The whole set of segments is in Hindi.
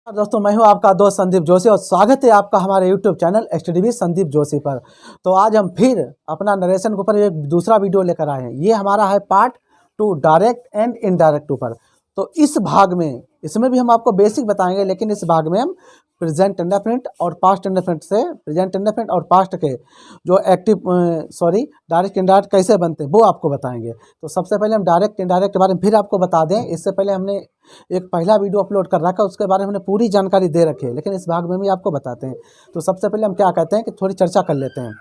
दोस्तों, मैं हूं आपका दोस्त संदीप जोशी और स्वागत है आपका हमारे YouTube channel HTDB Sandeep Joshi पर। तो आज हम फिर अपना नरेशन के ऊपर एक दूसरा वीडियो लेकर आए हैं। ये हमारा है पार्ट 2 डायरेक्ट एंड इनडायरेक्ट ऊपर। तो इस भाग में इसमें भी हम आपको बेसिक बताएंगे, लेकिन इस भाग में हम प्रेजेंट इंडेफिनिट और पास्ट इंडेफिनिट से प्रेजेंट इंडेफिनिट और पास्ट के जो डायरेक्ट इनडायरेक्ट कैसे बनते हैं वो आपको बताएंगे। तो सबसे पहले हम डायरेक्ट इनडायरेक्ट के बारे में फिर आपको बता दें। इससे पहले हमने एक पहला वीडियो अपलोड कर रखा है, उसके बारे में हमने पूरी जानकारी दे रखी है, लेकिन इस भाग में भी आपको बताते हैं। तो सबसे पहले हम क्या कहते हैं कि थोड़ी चर्चा कर लेते हैं।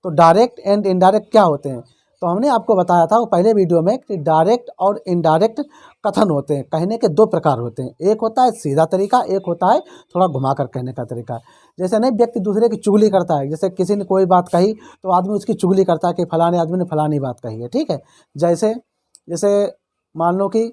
तो डायरेक्ट एंड इनडायरेक्ट क्या होते हैं। तो हमने आपको बताया था वो पहले वीडियो में कि डायरेक्ट और इनडायरेक्ट कथन होते हैं। कहने के दो प्रकार होते हैं, एक होता है सीधा तरीका, एक होता है थोड़ा घुमाकर कहने का तरीका। जैसे नहीं, व्यक्ति दूसरे की चुगली करता है। जैसे किसी ने कोई बात कही तो आदमी उसकी चुगली करता है कि फलाने आदमी ने फलानी बात कही है, ठीक है। जैसे मान लो कि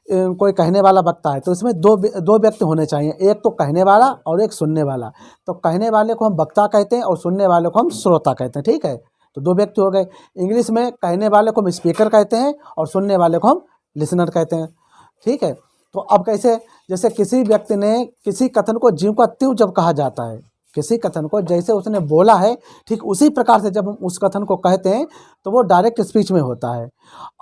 कोई कहने वाला वक्ता है, तो इसमें दो व्यक्ति होने चाहिए, एक तो कहने वाला और एक सुनने वाला। तो कहने वाले को हम वक्ता कहते हैं और सुनने वाले को हम श्रोता कहते हैं, ठीक है। तो दो व्यक्ति हो गए। इंग्लिश में कहने वाले को हम स्पीकर कहते हैं और सुनने वाले को हम लिसनर कहते हैं, ठीक है। तो अब कैसे, जैसे किसी व्यक्ति ने किसी कथन को ज्यों का त्यों जब कहा जाता है, किसी कथन को जैसे उसने बोला है ठीक उसी प्रकार से जब हम उस कथन को कहते हैं तो वो डायरेक्ट स्पीच में होता है,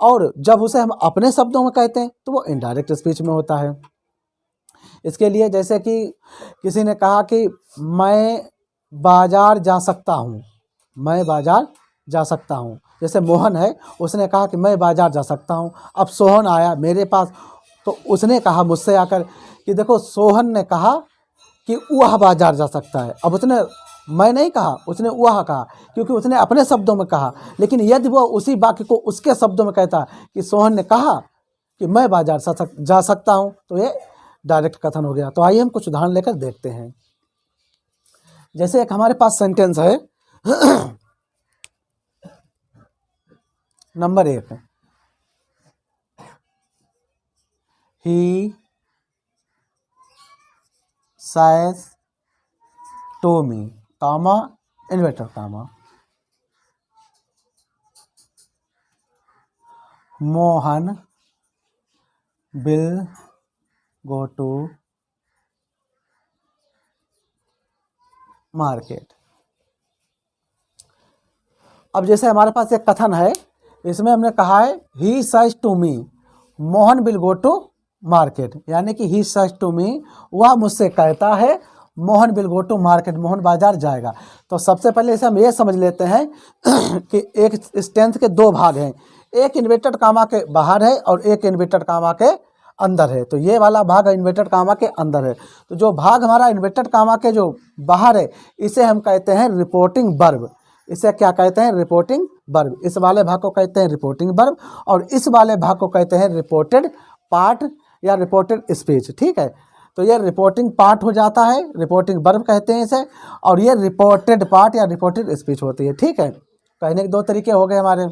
और जब उसे हम अपने शब्दों में कहते हैं तो वो इनडायरेक्ट स्पीच में होता है। इसके लिए जैसे कि किसी ने कहा कि मैं बाजार जा सकता हूँ, मैं बाजार जा सकता हूँ। जैसे मोहन है, उसने कहा कि मैं बाजार जा सकता हूँ। अब सोहन आया मेरे पास, तो उसने कहा मुझसे आकर कि देखो, सोहन ने कहा कि वह बाजार जा सकता है। अब उसने मैं नहीं कहा, उसने वह कहा, क्योंकि उसने अपने शब्दों में कहा। लेकिन यदि वो उसी वाक्य को उसके शब्दों में कहता कि सोहन ने कहा कि मैं बाजार जा सकता हूँ, तो ये डायरेक्ट कथन हो गया। तो आइए हम कुछ उदाहरण लेकर देखते हैं। जैसे एक हमारे पास सेंटेंस है number 1, he says to me, comma, inverted comma, Mohan will go to market। अब जैसे हमारे पास एक कथन है, इसमें हमने कहा है ही says to me, Mohan will go to market, यानी कि ही सच टू मी, वह मुझसे कहता है Mohan will go to market, Mohan बाजार जाएगा। तो सबसे पहले इसे हम ये समझ लेते हैं कि एक इस टेंस के दो भाग हैं, एक इन्वर्टेड कामा के बाहर है और एक इन्वर्टेड कामा के अंदर है। तो ये वाला भाग इन्वर्टेड कामा के अंदर है। तो जो भाग हमारा इन्वर्टेड कामा के जो बाहर है, इसे हम कहते हैं रिपोर्टिंग वर्ब। इसे क्या कहते हैं? Reporting verb. इस वाले भाग को कहते हैं रिपोर्टिंग वर्ब और इस वाले भाग को कहते हैं रिपोर्टेड पार्ट या रिपोर्टेड स्पीच, ठीक है। तो ये रिपोर्टिंग पार्ट हो जाता है, रिपोर्टिंग वर्ब कहते हैं इसे, और ये रिपोर्टेड पार्ट या रिपोर्टेड स्पीच होती है, ठीक है। कहने के दो तरीके हो गए हमारे।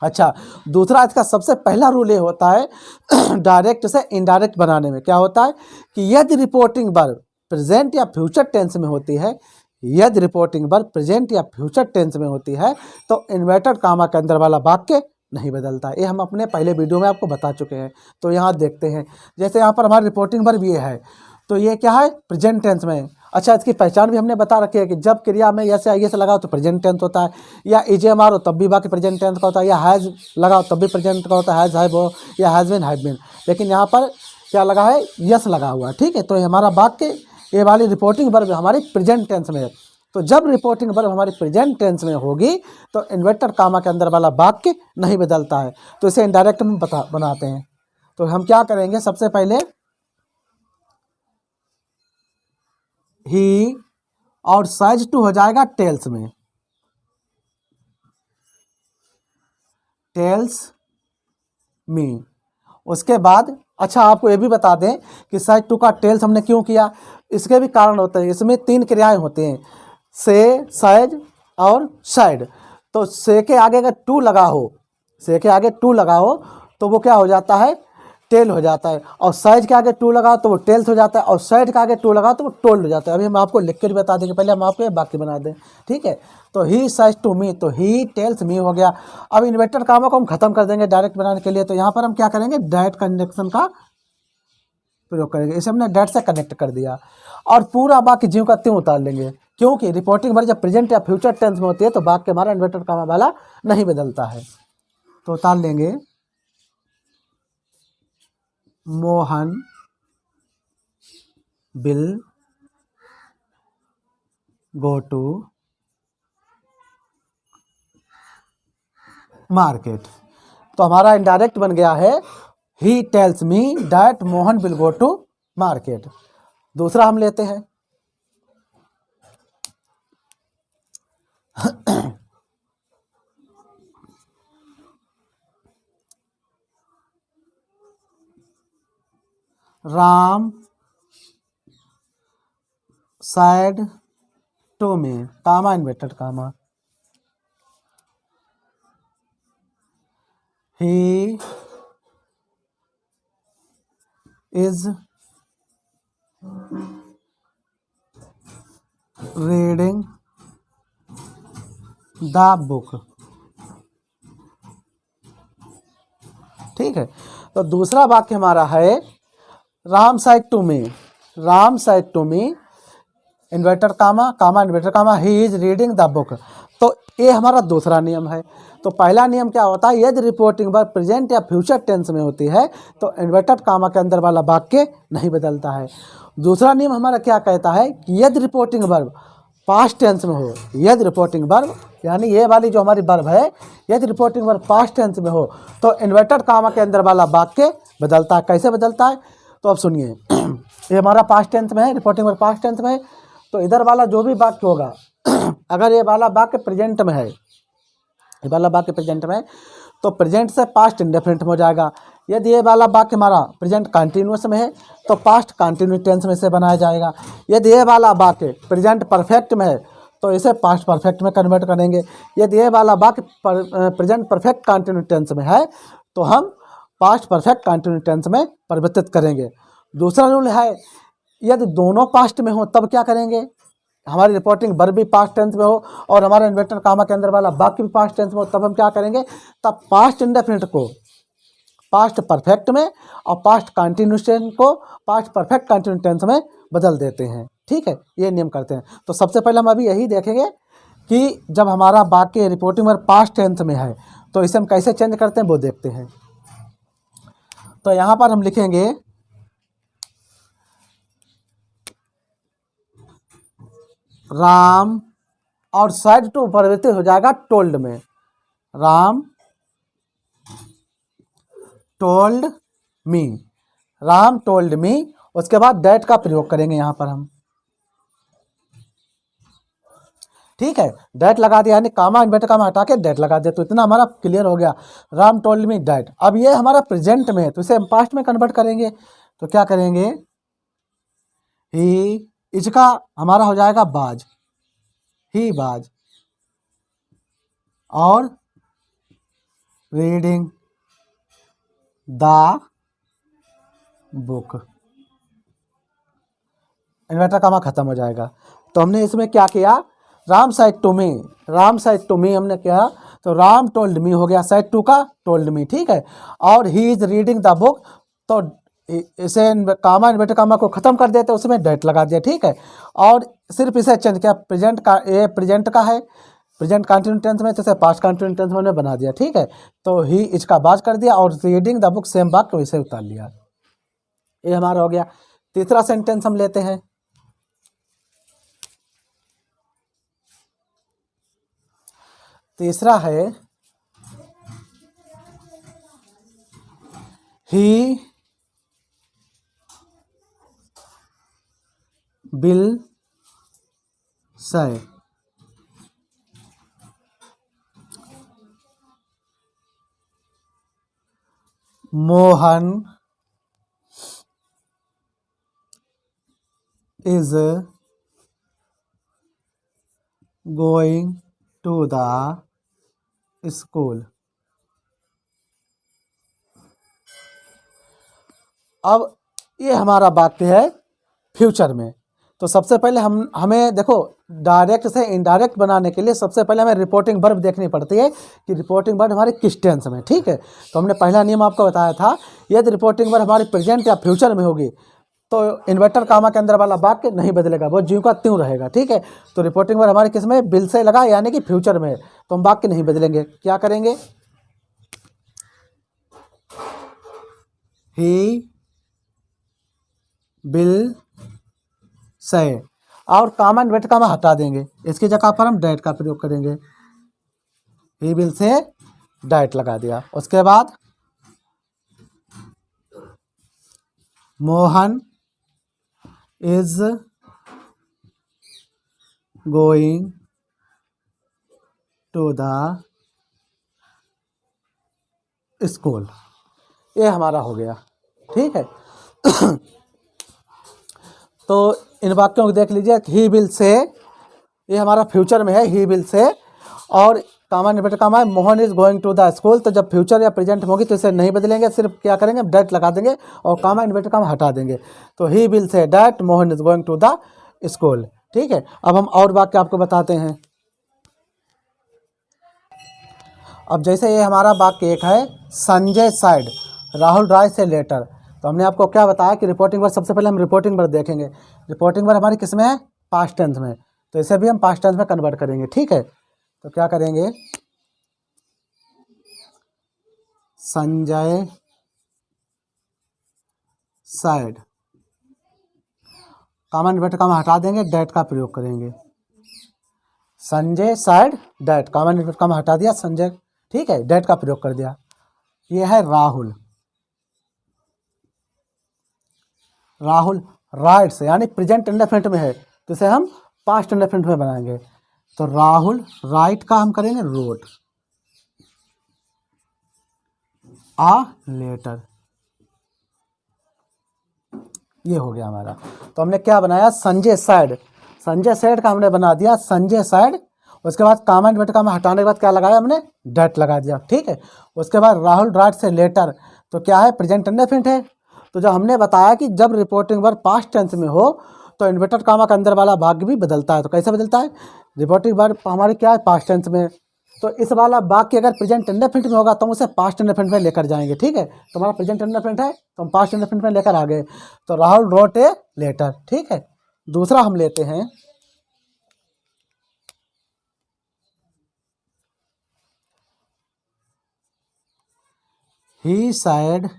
अच्छा, दूसरा इसका सबसे पहला रूल ये होता है डायरेक्ट से इनडायरेक्ट बनाने में। क्या होता है कि यदि रिपोर्टिंग वर्ब प्रेजेंट या फ्यूचर टेंस में होती है, यदि रिपोर्टिंग वर्ब प्रेजेंट या फ्यूचर टेंस में होती है तो इन्वर्टेड कामा के अंदर वाला वाक्य नहीं बदलता। ये हम अपने पहले वीडियो में आपको बता चुके हैं। तो यहाँ देखते हैं, जैसे यहाँ पर हमारी रिपोर्टिंग वर्ब ये है, तो ये क्या है? प्रेजेंट टेंस में। अच्छा, इसकी पहचान भी हमने बता रखी है कि जब क्रिया में यस या ये से लगाओ तो प्रेजेंट टेंस होता है, या इजे मारो तब भी बाकी प्रेजेंट टेंस का होता है, या हैज़ लगाओ तब भी प्रेजेंट का होता है, हैज़ हैव हो या हैज़ बीन। लेकिन यहाँ पर क्या लगा है? यस लगा हुआ है, ठीक है। तो हमारा वाक्य, ये वाली रिपोर्टिंग वर्ब हमारी प्रेजेंट टेंस में है। तो जब रिपोर्टिंग वर्ब हमारी प्रेजेंट टेंस में होगी तो इन्वर्टेड कामा के अंदर वाला वाक्य नहीं बदलता है। तो इसे इनडायरेक्ट में बनाते हैं। तो हम क्या करेंगे, सबसे पहले ही और साइज टू हो जाएगा टेल्स में, टेल्स मी। उसके बाद अच्छा, आपको ये भी बता दें कि साइज टू का टेल्स हमने क्यों किया, इसके भी कारण होते हैं। इसमें 3 क्रियाएं होती हैं, से, साइज और साइड। तो से के आगे अगर टू लगा हो, से के आगे टू लगा हो तो वो क्या हो जाता है? टेल हो जाता है। और साइज के आगे टू लगा तो वो टेल्स हो जाता है, और साइड के आगे टू लगा तो वो टोल्ड हो जाता है। अभी हम आपको लिख कर बता देंगे, पहले हम आपको बाकी बना दें, ठीक है। तो ही साइज टू मी, तो ही टेल्स मी हो गया। अब इन्वर्टेड कामा को हम खत्म कर देंगे डायरेक्ट बनाने के लिए। तो यहाँ पर हम क्या करेंगे? डायरेक्ट कंजंक्शन का प्रयोग करेंगे। इसे हमने डेट से कनेक्ट कर दिया और पूरा वाक्य ज्यों का त्यों उतार लेंगे, क्योंकि रिपोर्टिंग वर्ब जब प्रेजेंट या फ्यूचर टेंस में होती है तो वाक्य हमारा इन्वर्टेड कॉमा वाला नहीं बदलता है। तो उतार लेंगे Mohan will go to market. तो हमारा इनडायरेक्ट बन गया है he tells me that Mohan will go to market. दूसरा हम लेते हैं Ram said to me, comma inverted comma, he is reading the book। ठीक है। तो दूसरा वाक्य हमारा है Ram said to me, Ram said to me inverter comma comma inverter comma he is reading the book. तो ये हमारा दूसरा नियम है। तो पहला नियम क्या होता है, यदि रिपोर्टिंग वर्ब प्रेजेंट या फ्यूचर टेंस में होती है तो इन्वर्टेड कामा के अंदर वाला वाक्य नहीं बदलता है। दूसरा नियम हमारा क्या कहता है कि यदि रिपोर्टिंग वर्ब पास्ट टेंस में हो, यदि रिपोर्टिंग वर्ब यानी ये वाली जो हमारी वर्ब है, यदि रिपोर्टिंग वर्ब पास्ट टेंस में हो तो इन्वर्टेड कामा के अंदर वाला वाक्य बदलता है। कैसे बदलता है, तो अब सुनिए ये हमारा पास्ट टेंस में है, रिपोर्टिंग वर्ब पास्ट टेंस में है, तो इधर वाला जो भी वाक्य होगा अगर ये वाला वाक्य प्रेजेंट में है, ये वाला वाक्य प्रेजेंट में है तो प्रेजेंट से पास्ट इंडेफिनिट में हो जाएगा। यदि ये वाला वाक्य हमारा प्रेजेंट कंटिन्यूअस में है तो पास्ट कंटिन्यूस टेंस में से बनाया जाएगा। यदि ये वाला वाक्य प्रेजेंट परफेक्ट में है तो इसे पास्ट परफेक्ट में कन्वर्ट करेंगे। यदि ये वाला वाक्य प्रेजेंट परफेक्ट कंटिन्यूस टेंस में है तो हम पास्ट परफेक्ट कंटिन्यूस टेंस में परिवर्तित करेंगे। दूसरा रूल है यदि दोनों पास्ट में हो तब क्या करेंगे, हमारी रिपोर्टिंग वर्ब भी पास्ट टेंस में हो और हमारा इन्वर्टेड कामा के अंदर वाला वाक्य भी पास्ट टेंस में हो, तब हम क्या करेंगे, तब पास्ट इंडेफिनिट को पास्ट परफेक्ट में और पास्ट कंटिन्यूस टेंस को पास्ट परफेक्ट कंटिन्यूस टेंस में बदल देते हैं। ठीक है, ये नियम करते हैं। तो सबसे पहले हम अभी यही देखेंगे कि जब हमारा वाक्य रिपोर्टिंग वर्ब पास्ट टेंस में है तो इसे हम कैसे चेंज करते हैं वो देखते हैं। तो यहाँ पर हम लिखेंगे राम और साइड टू परिवर्तित हो जाएगा टोल्ड में, राम टोल्ड मी, राम टोल्ड मी। उसके बाद दैट का प्रयोग करेंगे यहाँ पर हम। ठीक है, दैट लगा दिया यानी कामा इन्वर्टेड कामा हटा के दैट लगा दिया, तो इतना हमारा क्लियर हो गया। Ram told me that. अब ये हमारा प्रेजेंट में है तो इसे हम पास्ट में कन्वर्ट करेंगे। तो क्या करेंगे, ही इसका हमारा हो जाएगा बाज, ही बाज, और reading the book, inverter comma खत्म हो जाएगा। तो हमने इसमें क्या किया, Ram said to me, Ram said to me हमने किया तो राम टोल्ड मी हो गया, साइड टू का टोल्ड मी। ठीक है, और he is reading the book, तो इसे कामा इन्वर्टेड कामा को खत्म कर देते उसमें डेट लगा दिया। ठीक है, और सिर्फ इसे चेंज किया, प्रेजेंट का ये प्रेजेंट का है, प्रेजेंट कंटिन्यूस टेंस में तो इसे पास्ट कंटिन्यूस टेंस में बना दिया। ठीक है, तो ही इसका बाज कर दिया और रीडिंग द बुक सेम वाक्य वैसे उतार लिया। ये हमारा हो गया। तीसरा सेंटेंस हम लेते हैं, तीसरा है he will say Mohan is going to the school। अब ये हमारा वाक्य है फ्यूचर में। तो सबसे पहले हमें देखो डायरेक्ट से इनडायरेक्ट बनाने के लिए सबसे पहले हमें रिपोर्टिंग वर्ब देखनी पड़ती है कि रिपोर्टिंग वर्ब हमारे किस टेंस में। ठीक है, तो हमने पहला नियम आपको बताया था, यदि रिपोर्टिंग वर्ब हमारी प्रेजेंट या फ्यूचर में होगी तो इन्वर्टर कामा के अंदर वाला वाक्य नहीं बदलेगा, वो ज्यों का त्यों रहेगा। ठीक है, तो रिपोर्टिंग वर्ब हमारे किस में, विल से लगा यानी कि फ्यूचर में, तो हम वाक्य नहीं बदलेंगे। क्या करेंगे, ही विल से, और कामा इन्वर्टर कामा हटा देंगे, इसकी जगह पर हम डैट का प्रयोग करेंगे। ही विल से डैट लगा दिया। उसके बाद Mohan is going to the school, ये हमारा हो गया। ठीक है, तो इन वाक्यों को देख लीजिए। ही विल से, ये हमारा फ्यूचर में है, ही विल से, और कामा इन्वर्टर कामा है, Mohan is going to the school, तो जब फ्यूचर या प्रेजेंट होगी तो इसे नहीं बदलेंगे, सिर्फ क्या करेंगे, डैट लगा देंगे और कामा इन्वर्टर कामा हटा देंगे। तो he will say that Mohan is going to the school. ठीक है, अब हम और वाक्य आपको बताते हैं। अब जैसे ये हमारा वाक्य एक है, संजय साइड राहुल राय से लेटर, तो हमने आपको क्या बताया कि रिपोर्टिंग वर्ब, सबसे पहले हम रिपोर्टिंग वर्ब देखेंगे। रिपोर्टिंग वर्ब हमारी किस में है, पास्ट टेंस में, तो इसे भी हम पास्ट टेंस में कन्वर्ट करेंगे। ठीक है, तो क्या करेंगे, Sanjay side, comma inverter comma हटा देंगे, डैट का प्रयोग करेंगे। Sanjay side that, comma inverter comma हटा दिया, संजय, ठीक है, डैट का प्रयोग कर दिया। ये है राहुल, राहुल राइट से, यानी प्रेजेंट इंडेफिनिट में है, तो इसे हम पास्ट इंडेफिनिट में बनाएंगे। तो राहुल राइट का हम करेंगे रोट आ लेटर, ये हो गया हमारा। तो हमने क्या बनाया, संजय सैड, संजय सैड का हमने बना दिया संजय सैड। उसके बाद कामा इन्वर्टर कामा हटाने के बाद क्या लगाया हमने, डैट लगा दिया। ठीक है, उसके बाद राहुल राइट से लेटर, तो क्या है, प्रेजेंट इंडेफिनिट है। तो जो हमने बताया कि जब रिपोर्टिंग वर्ब पास्ट टेंस में हो तो इन्वर्टेड कामा के अंदर वाला भाग भी बदलता है। तो कैसे बदलता है, रिपोर्टिंग वर्ब हमारे क्या है, पास्ट टेंस में, तो इस वाला वाक्य अगर प्रेजेंट इंडेफिनिट में होगा तो हम उसे पास्ट इंडेफिनिट में लेकर जाएंगे। ठीक है, तो हमारा प्रेजेंट इंडेफिनिट है तो हम पास्ट इंडेफिनिट में लेकर आ गए। तो राहुल रोट ए लेटर। ठीक है, दूसरा हम लेते हैं, he said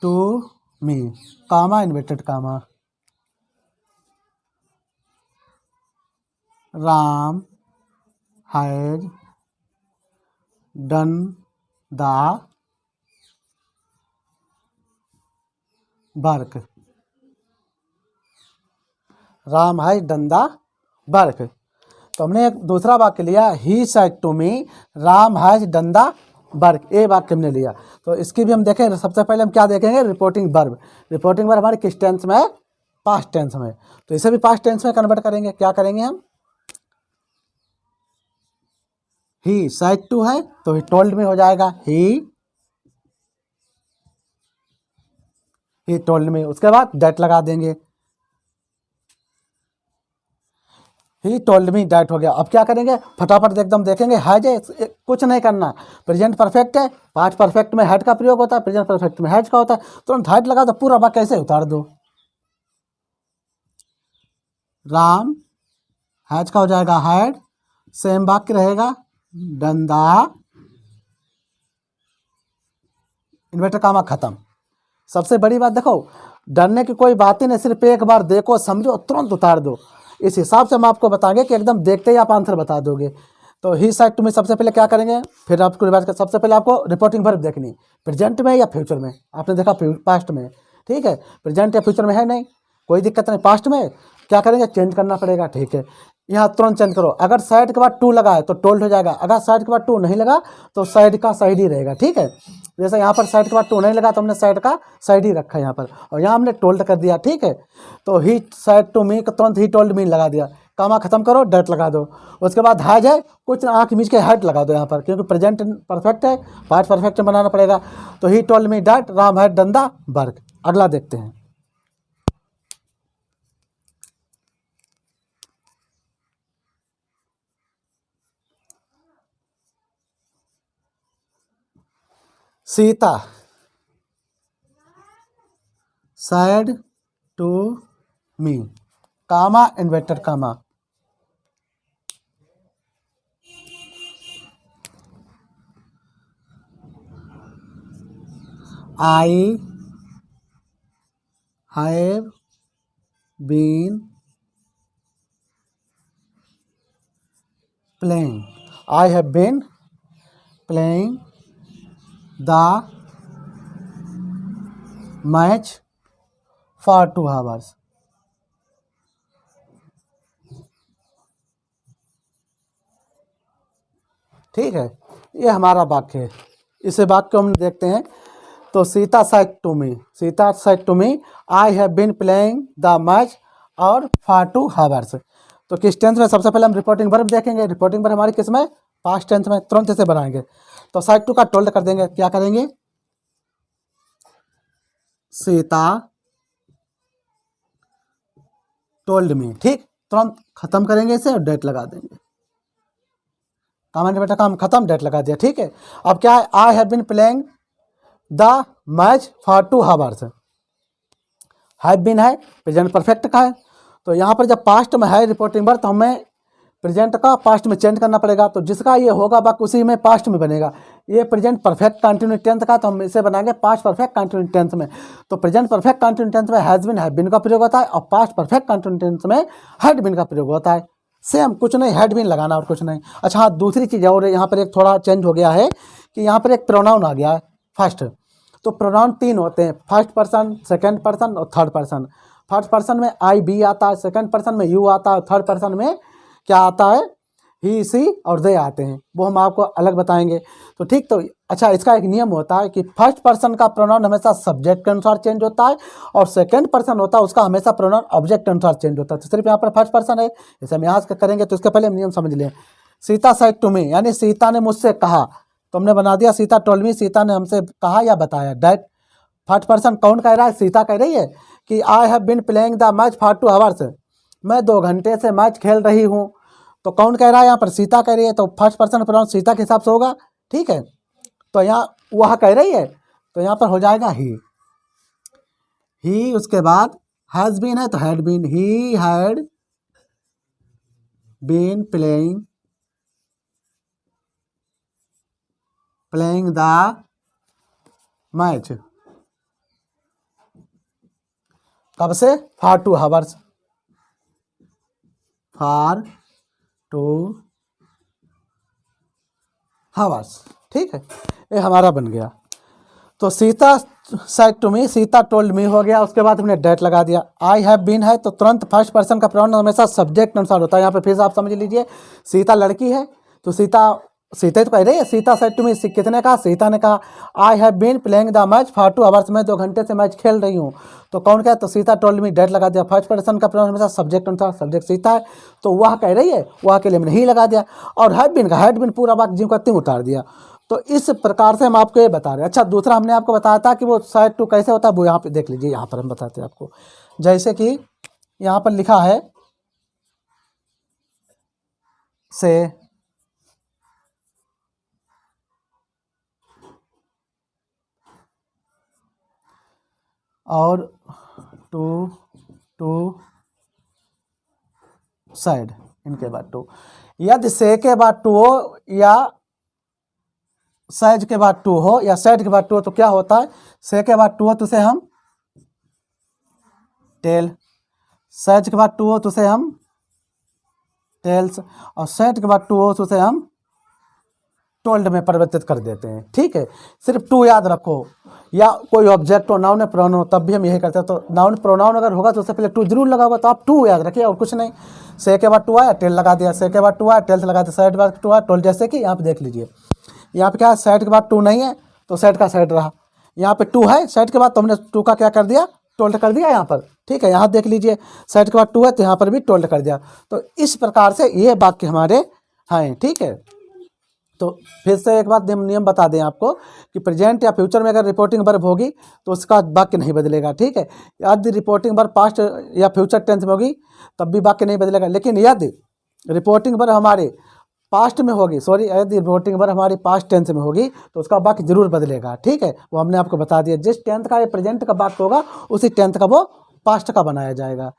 to me, comma inverted comma, Ram has done the work, Ram has done the work. तो हमने एक दूसरा वाक्य लिया, he said to me Ram has done the work, ये वाक्य हमने लिया। तो इसकी भी हम देखें, सबसे पहले हम क्या देखेंगे, रिपोर्टिंग वर्ब। रिपोर्टिंग वर्ब हमारे किस टेंस में है, पास्ट टेंस में, तो इसे भी पास्ट टेंस में कन्वर्ट करेंगे। क्या करेंगे हम, ही सेड टू है तो ही टोल्ड में हो जाएगा, ही टोल्ड में, उसके बाद दैट लगा देंगे, ही टोल्ड मी दैट हो गया। अब क्या करेंगे, फटाफट एकदम देखेंगे, हैज है, कुछ नहीं करना, प्रेजेंट परफेक्ट है, पास्ट परफेक्ट में हैड का प्रयोग होता है, प्रेजेंट परफेक्ट में हैज का होता है, तुरंत हैड लगा दो, पूरा वाक्य कैसे उतार दो, राम हैज का हो जाएगा हैड, सेम वाक्य रहेगा, डन द, इन्वर्टर कामा खत्म। सबसे बड़ी बात देखो, डरने की कोई बात ही नहीं, सिर्फ एक बार देखो समझो तुरंत उतार दो। इस हिसाब से हम आपको बताएंगे कि एकदम देखते ही आप आंसर बता दोगे। तो ही साइड तुम्हें सबसे पहले क्या करेंगे, फिर आपको रिवाइज कर, सबसे पहले आपको रिपोर्टिंग वर्ब देखनी, प्रेजेंट में या फ्यूचर में, आपने देखा पास्ट में, ठीक है, प्रेजेंट या फ्यूचर में है नहीं, कोई दिक्कत नहीं, पास्ट में क्या करेंगे, चेंज करना पड़ेगा। ठीक है, यहाँ तुरंत चेंज करो, अगर साइड के बाद टू लगा है तो टोल्ड हो जाएगा, अगर साइड के बाद टू नहीं लगा तो साइड का साइड ही रहेगा। ठीक है, जैसे यहाँ पर साइड के बाद टू नहीं लगा तो हमने साइड का साइड ही रखा है यहाँ पर, और यहाँ हमने टोल्ड कर दिया। ठीक है, तो ही साइड टू मी, तुरंत ही टोल्ड मी लगा दिया, कामा खत्म करो, डैट लगा दो। उसके बाद हैज है, कुछ आँख मीच के हैड लगा दो यहाँ पर, क्योंकि प्रेजेंट परफेक्ट है, पास्ट परफेक्ट बनाना पड़ेगा। तो he told me that Ram had done the work. अगला देखते हैं, Sita said to me, comma inverted comma, I have been playing. I have been playing the match for 2 hours. ठीक है, ये हमारा वाक्य है। इसे वाक्य को हम देखते हैं। तो Sita said to me, Sita said to me, I have been playing the match और फॉर 2 hours। तो किस टेंस में? सबसे पहले हम रिपोर्टिंग वर्ब देखेंगे। रिपोर्टिंग वर्ब हमारी किस में? पास्ट टेंस में। तुरंत इसे बनाएंगे। तो सेड टू का टोल्ड कर देंगे। क्या करेंगे? Sita told me. ठीक, तुरंत खत्म करेंगे इसे और डेट लगा देंगे। कमेंट बेटा काम खत्म, डेट लगा दिया। ठीक है, अब क्या है? I have been playing the match for 2 hours। Have been है, प्रेजेंट परफेक्ट का है। तो यहाँ पर जब पास्ट में है रिपोर्टिंग वर्ब तो हमें प्रेजेंट का पास्ट में चेंज करना पड़ेगा। तो जिसका ये होगा वाक्य उसी में पास्ट में बनेगा। ये प्रेजेंट परफेक्ट कंटिन्यूस टेंस का, तो हम इसे बनाएंगे पास्ट परफेक्ट कंटिन्यूस टेंस में। तो प्रेजेंट परफेक्ट कंटिन्यूस टेंस में हैज बीन का प्रयोग होता है और पास्ट परफेक्ट कंटिन्यूस टेंस में हैड बीन का प्रयोग होता है। सेम, कुछ नहीं, हैड बीन लगाना और कुछ नहीं। अच्छा हाँ, दूसरी चीज़ और यहाँ पर एक थोड़ा चेंज हो गया है कि यहाँ पर एक प्रोनाउन आ गया है फर्स्ट। तो प्रोनाउन 3 होते हैं, फर्स्ट पर्सन, सेकंड पर्सन और थर्ड पर्सन। फर्स्ट पर्सन में आई बी आता है, सेकंड पर्सन में यू आता है, थर्ड पर्सन में क्या आता है? ही सी और दे आते हैं। वो हम आपको अलग बताएंगे। तो ठीक, तो अच्छा, इसका एक नियम होता है कि फर्स्ट पर्सन का प्रोनाउन हमेशा सब्जेक्ट के अनुसार चेंज होता है और सेकंड पर्सन होता है उसका हमेशा प्रोनाउन ऑब्जेक्ट के अनुसार चेंज होता है। तो सिर्फ यहाँ पर फर्स्ट पर्सन है, इसे हम यहाँ से करेंगे। तो इसके पहले हम नियम समझ लें। सीता सेड टू मी, यानी सीता ने मुझसे कहा। तो हमने बना दिया सीता टोल्ड मी, सीता ने हमसे कहा या बताया। दैट फर्स्ट पर्सन कौन कह रहा है? सीता कह रही है कि I have been playing the match for 2 hours, मैं 2 घंटे से मैच खेल रही हूँ। तो कौन कह रहा है? यहाँ पर सीता कह रही है। तो फर्स्ट पर्सन प्रोनाउन सीता के हिसाब से होगा। ठीक है, तो यहाँ वह कह रही है तो यहाँ पर हो जाएगा ही। उसके बाद हैज़ बीन है तो had been, he had been playing the match, कब से? For 2 hours, for 2 hours। ठीक है, ये हमारा बन गया। तो Sita said to me, Sita told me हो गया। उसके बाद हमने डेट लगा दिया। आई हैव बीन है तो तुरंत फर्स्ट पर्सन का प्रोनाउन हमेशा सब्जेक्ट अनुसार होता है। यहाँ पे फिर से आप समझ लीजिए, सीता लड़की है तो सीता ही तो कह रही है। सीता सेड टू मी, कितने कहा? सीता ने कहा I have been playing the match for 2 hours, मैं 2 घंटे से मैच खेल रही हूँ। तो कौन क्या? तो सीता टोल्ड मी, डेट लगा दिया। फर्स्ट पर्सन का प्रोनाउन हमेशा सब्जेक्ट अनुसार, सब्जेक्ट सीता है तो वह कह रही है, वह के लिए मैंने ही लगा दिया। और हैड बीन पूरा वाक्य जिम करते उतार दिया। तो इस प्रकार से हम आपको ये बता रहे हैं। अच्छा, दूसरा हमने आपको बताया था कि वो सेड टू कैसे होता है, वो यहाँ पे देख लीजिए। यहाँ पर हम बताते हैं आपको, जैसे कि यहाँ पर लिखा है से और टू साइड, इनके बाद टू। यदि से के बाद टू हो या साइड के बाद टू हो या साइड के बाद टू हो तो क्या होता है? से के बाद टू हो तो उसे हम टेल, साइड के बाद टू हो तो उसे हम टेल्स, और साइड के बाद टू हो तो उसे हम टोल्ड में परिवर्तित कर देते हैं। ठीक है, सिर्फ टू याद रखो, या कोई ऑब्जेक्ट हो, नाउन प्रोनाउन हो, तब भी हम यही करते हैं। तो नाउन प्रोनाउन अगर होगा तो उससे पहले टू जरूर लगा होगा, तो आप टू याद रखिए और कुछ नहीं। से के बाद टू आया, टेल लगा दिया, से के बाद टू आया, टेल्स लगा दिया, साइड के बाद टू आया, टोल्ड। जैसे कि यहाँ पे देख लीजिए, यहाँ पे क्या है? साइड के बाद टू नहीं है तो साइड का साइड रहा। यहाँ पे टू है साइड के बाद, तो हमने टू का क्या कर दिया? टोल्ड कर दिया यहाँ पर। ठीक है, यहाँ देख लीजिए, साइड के बाद टू है तो यहाँ पर भी टोल्ड कर दिया। तो इस प्रकार से ये वाक्य हमारे हैं। ठीक है, तो फिर से एक बात नियम बता दें आपको कि प्रेजेंट या फ्यूचर में अगर रिपोर्टिंग वर्ब होगी तो उसका वाक्य नहीं बदलेगा। ठीक है, यदि रिपोर्टिंग वर्ब पास्ट या फ्यूचर टेंस में होगी तब भी वाक्य नहीं बदलेगा। लेकिन यदि रिपोर्टिंग वर्ब हमारे पास्ट में होगी, सॉरी यदि वोटिंग नंबर हमारी पास्ट टेंस में होगी तो उसका वाक्य जरूर बदलेगा। ठीक है, वो हमने आपको बता दिया। जिस टेंथ का ये प्रेजेंट का वाक्य होगा उसी टेंथ का वो पास्ट का बनाया जाएगा।